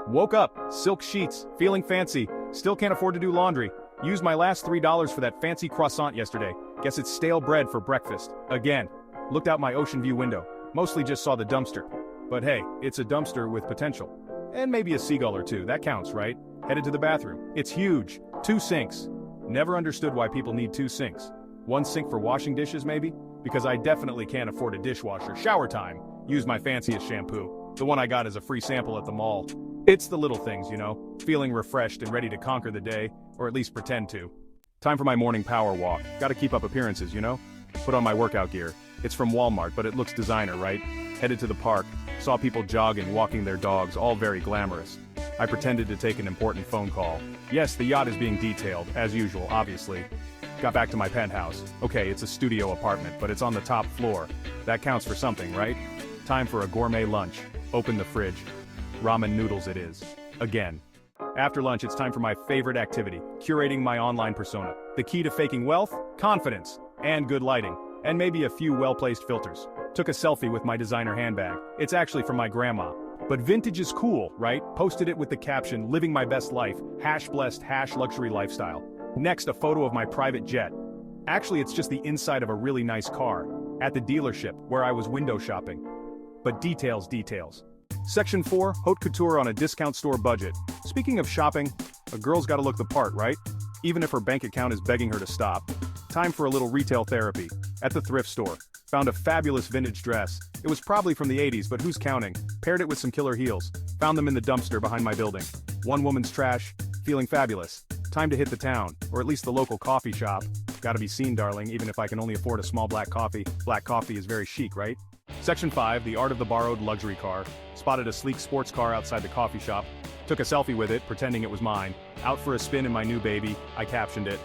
Woke up, silk sheets, feeling fancy, still can't afford to do laundry. Used my last $3 for that fancy croissant yesterday. Guess it's stale bread for breakfast. Again. Looked out my ocean view window. Mostly just saw the dumpster. But hey, it's a dumpster with potential. And maybe a seagull or two, that counts, right? Headed to the bathroom. It's huge. 2 sinks. Never understood why people need 2 sinks. 1 sink for washing dishes maybe? Because I definitely can't afford a dishwasher. Shower time. Use my fanciest shampoo. The one I got as a free sample at the mall. It's the little things, you know, feeling refreshed and ready to conquer the day, or at least pretend to. Time for my morning power walk. Gotta keep up appearances, you know? Put on my workout gear. It's from Walmart, but it looks designer, right? Headed to the park, saw people jogging, walking their dogs, all very glamorous. I pretended to take an important phone call. Yes, the yacht is being detailed, as usual, obviously. Got back to my penthouse. Okay, it's a studio apartment, but it's on the top floor. That counts for something, right? Time for a gourmet lunch. Open the fridge. Ramen noodles it is. Again. After lunch, it's time for my favorite activity, curating my online persona. The key to faking wealth? Confidence. And good lighting. And maybe a few well-placed filters. Took a selfie with my designer handbag. It's actually from my grandma. But vintage is cool, right? Posted it with the caption, living my best life, #blessed, #luxury lifestyle. Next, a photo of my private jet. Actually, it's just the inside of a really nice car. At the dealership, where I was window shopping. But details. Section 4, haute couture on a discount store budget. Speaking of shopping, a girl's gotta look the part, right? Even if her bank account is begging her to stop. Time for a little retail therapy. At the thrift store. Found a fabulous vintage dress. It was probably from the 80s, but who's counting? Paired it with some killer heels. Found them in the dumpster behind my building. One woman's trash. Feeling fabulous. Time to hit the town, or at least the local coffee shop. Gotta be seen, darling, even if I can only afford a small black coffee. Black coffee is very chic, right? Section 5, the art of the borrowed luxury car. Spotted a sleek sports car outside the coffee shop. Took a selfie with it, pretending it was mine. Out for a spin in my new baby. I captioned it.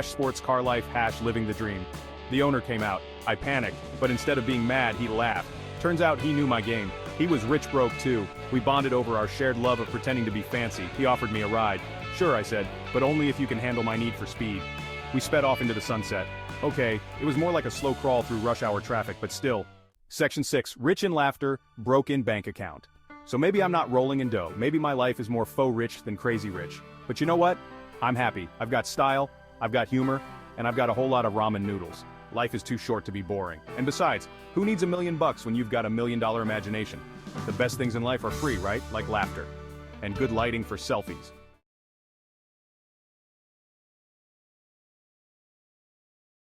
#sports car life, #living the dream. The owner came out. I panicked, but instead of being mad, he laughed. Turns out he knew my game. He was rich broke too. We bonded over our shared love of pretending to be fancy. He offered me a ride. Sure, I said, but only if you can handle my need for speed. We sped off into the sunset. Okay, it was more like a slow crawl through rush hour traffic, but still. Section 6, rich in laughter, broke in bank account. So maybe I'm not rolling in dough. Maybe my life is more faux rich than crazy rich. But you know what? I'm happy. I've got style, I've got humor, and I've got a whole lot of ramen noodles. Life is too short to be boring. And besides, who needs $1 million when you've got $1 million imagination? The best things in life are free, right? Like laughter. And good lighting for selfies.